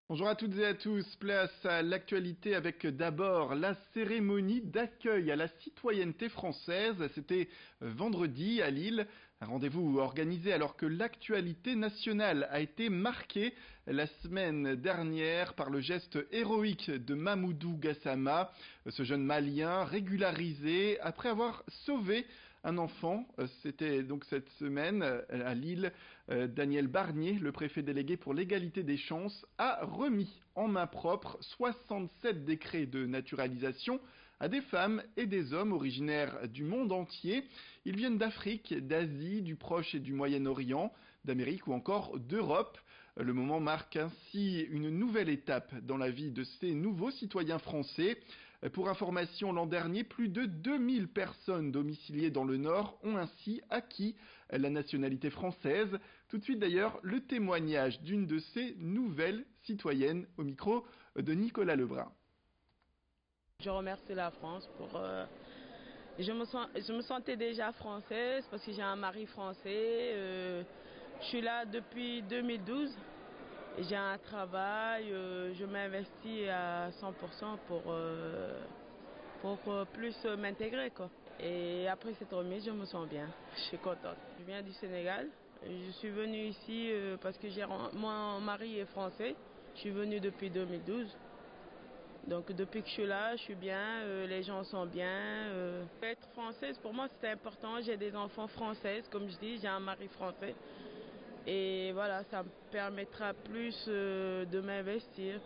Bonjour à toutes et à tous, place à l'actualité avec d'abord la cérémonie d'accueil à la citoyenneté française. C'était vendredi à Lille, un rendez-vous organisé alors que l'actualité nationale a été marquée la semaine dernière par le geste héroïque de Mamoudou Gassama, ce jeune Malien régularisé après avoir sauvé un enfant. C'était donc cette semaine à Lille. Daniel Barnier, le préfet délégué pour l'égalité des chances, a remis en main propre 67 décrets de naturalisation à des femmes et des hommes originaires du monde entier. Ils viennent d'Afrique, d'Asie, du Proche et du Moyen-Orient, d'Amérique ou encore d'Europe. Le moment marque ainsi une nouvelle étape dans la vie de ces nouveaux citoyens français. Pour information, l'an dernier, plus de 2000 personnes domiciliées dans le Nord ont ainsi acquis la nationalité française. Tout de suite d'ailleurs, le témoignage d'une de ces nouvelles citoyennes au micro de Nicolas Lebrun. Je remercie la France pour... je me sentais déjà française parce que j'ai un mari français. Je suis là depuis 2012. J'ai un travail, je m'investis à 100% pour plus m'intégrer, quoi. Et après cette remise, je me sens bien. Je suis contente. Je viens du Sénégal. Je suis venue ici parce que mon mari est français. Je suis venue depuis 2012. Donc depuis que je suis là, je suis bien, les gens sont bien. Être française, pour moi, c'était important. J'ai des enfants françaises, comme je dis, j'ai un mari français. Et voilà, ça me permettra plus de m'investir,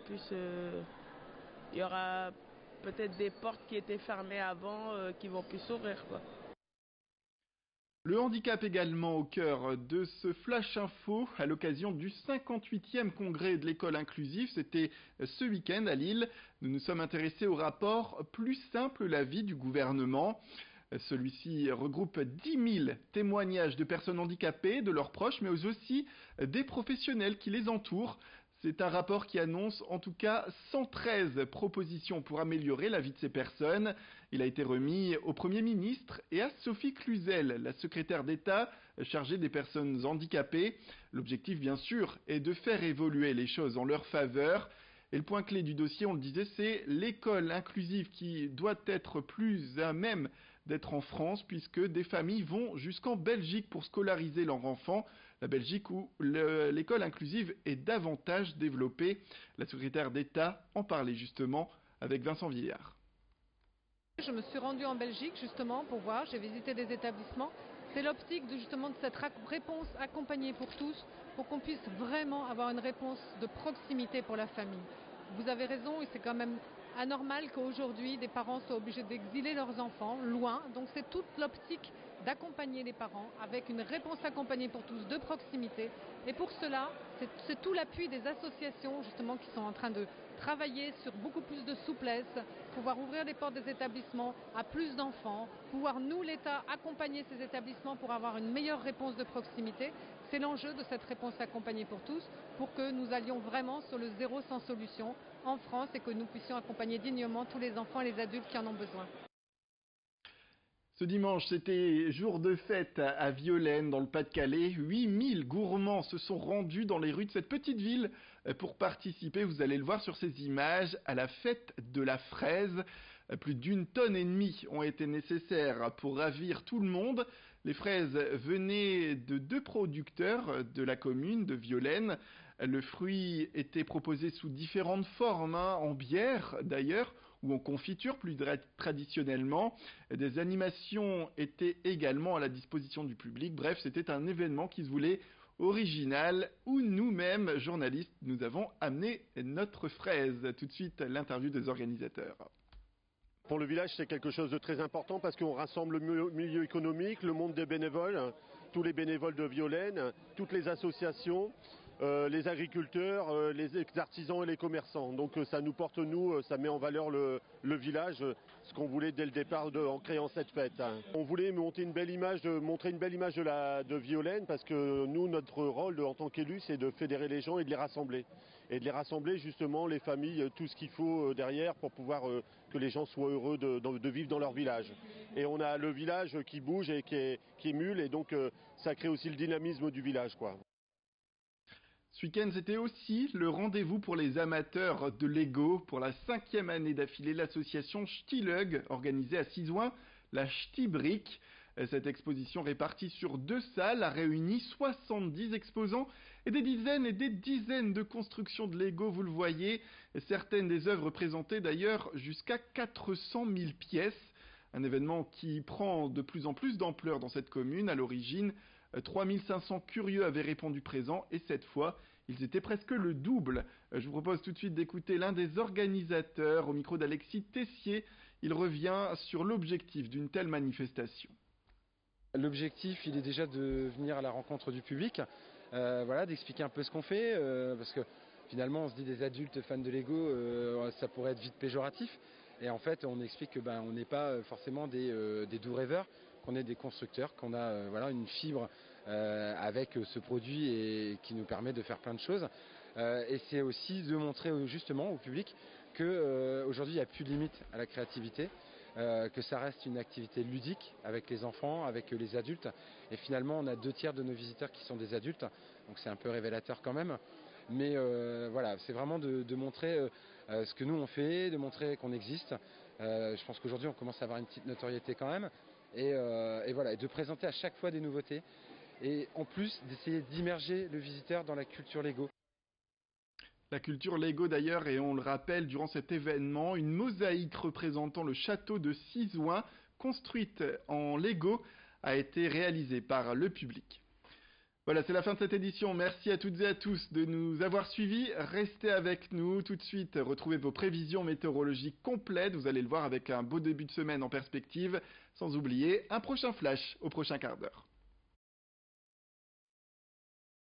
il y aura peut-être des portes qui étaient fermées avant qui vont plus s'ouvrir, quoi. Le handicap également au cœur de ce Flash Info à l'occasion du 58e congrès de l'école inclusive. C'était ce week-end à Lille. Nous nous sommes intéressés au rapport Plus simple la vie du gouvernement. Celui-ci regroupe 10 000 témoignages de personnes handicapées, de leurs proches, mais aussi des professionnels qui les entourent. C'est un rapport qui annonce en tout cas 113 propositions pour améliorer la vie de ces personnes. Il a été remis au Premier ministre et à Sophie Cluzel, la secrétaire d'État chargée des personnes handicapées. L'objectif, bien sûr, est de faire évoluer les choses en leur faveur. Et le point clé du dossier, on le disait, c'est l'école inclusive qui doit être plus à même d'être en France, puisque des familles vont jusqu'en Belgique pour scolariser leurs enfants. La Belgique où l'école inclusive est davantage développée. La secrétaire d'État en parlait justement avec Vincent Villard. Je me suis rendue en Belgique justement pour voir, j'ai visité des établissements. C'est l'optique de cette réponse accompagnée pour tous, pour qu'on puisse vraiment avoir une réponse de proximité pour la famille. Vous avez raison, et c'est quand même anormal qu'aujourd'hui des parents soient obligés d'exiler leurs enfants loin. Donc c'est toute l'optique d'accompagner les parents avec une réponse accompagnée pour tous de proximité. Et pour cela, c'est tout l'appui des associations justement qui sont en train de travailler sur beaucoup plus de souplesse, pouvoir ouvrir les portes des établissements à plus d'enfants, pouvoir nous, l'État, accompagner ces établissements pour avoir une meilleure réponse de proximité. C'est l'enjeu de cette réponse accompagnée pour tous, pour que nous allions vraiment sur le zéro sans solution en France et que nous puissions accompagner dignement tous les enfants et les adultes qui en ont besoin. Ce dimanche, c'était jour de fête à Violaine, dans le Pas-de-Calais. 8000 gourmands se sont rendus dans les rues de cette petite ville pour participer, vous allez le voir sur ces images, à la fête de la fraise. Plus d'1,5 tonne ont été nécessaires pour ravir tout le monde. Les fraises venaient de 2 producteurs de la commune de Violaine. Le fruit était proposé sous différentes formes, en bière d'ailleurs, ou en confiture plus traditionnellement. Des animations étaient également à la disposition du public. Bref, c'était un événement qui se voulait original où nous-mêmes, journalistes, nous avons amené notre fraise. Tout de suite, l'interview des organisateurs. Pour le village, c'est quelque chose de très important parce qu'on rassemble le milieu économique, le monde des bénévoles, tous les bénévoles de Violaine, toutes les associations, les agriculteurs, les artisans et les commerçants. Donc ça nous porte, ça met en valeur le village, ce qu'on voulait dès le départ en créant cette fête. On voulait montrer une belle image de Violaine parce que nous, notre rôle en tant qu'élus, c'est de fédérer les gens et de les rassembler. Et de les rassembler justement, les familles, tout ce qu'il faut derrière pour pouvoir que les gens soient heureux de vivre dans leur village. Et on a le village qui bouge et qui émule et donc ça crée aussi le dynamisme du village, quoi. Ce week-end, c'était aussi le rendez-vous pour les amateurs de Lego. Pour la 5e année d'affilée, l'association Ch'tilug, organisée à Sizouin, la Ch'tibrick. Cette exposition répartie sur 2 salles a réuni 70 exposants et des dizaines de constructions de Lego, vous le voyez. Certaines des œuvres présentées d'ailleurs jusqu'à 400 000 pièces. Un événement qui prend de plus en plus d'ampleur dans cette commune. À l'origine, 3500 curieux avaient répondu présent et cette fois, ils étaient presque le double. Je vous propose tout de suite d'écouter l'un des organisateurs au micro d'Alexis Tessier. Il revient sur l'objectif d'une telle manifestation. L'objectif, il est déjà de venir à la rencontre du public, d'expliquer un peu ce qu'on fait, parce que finalement on se dit des adultes fans de Lego, ça pourrait être vite péjoratif. Et en fait, on explique que on n'est pas forcément des doux rêveurs, qu'on est des constructeurs, qu'on a une fibre avec ce produit et qui nous permet de faire plein de choses. Et c'est aussi de montrer justement au public qu'aujourd'hui il n'y a plus de limite à la créativité. Que ça reste une activité ludique avec les enfants, avec les adultes. Et finalement, on a 2/3 de nos visiteurs qui sont des adultes, donc c'est un peu révélateur quand même. Mais c'est vraiment de montrer ce que nous on fait, de montrer qu'on existe. Je pense qu'aujourd'hui, on commence à avoir une petite notoriété quand même. Et de présenter à chaque fois des nouveautés. Et en plus, d'essayer d'immerger le visiteur dans la culture Lego. La culture Lego d'ailleurs, et on le rappelle, durant cet événement, une mosaïque représentant le château de Sizouin, construite en Lego, a été réalisée par le public. Voilà, c'est la fin de cette édition. Merci à toutes et à tous de nous avoir suivis. Restez avec nous tout de suite. Retrouvez vos prévisions météorologiques complètes. Vous allez le voir avec un beau début de semaine en perspective. Sans oublier un prochain flash au prochain quart d'heure.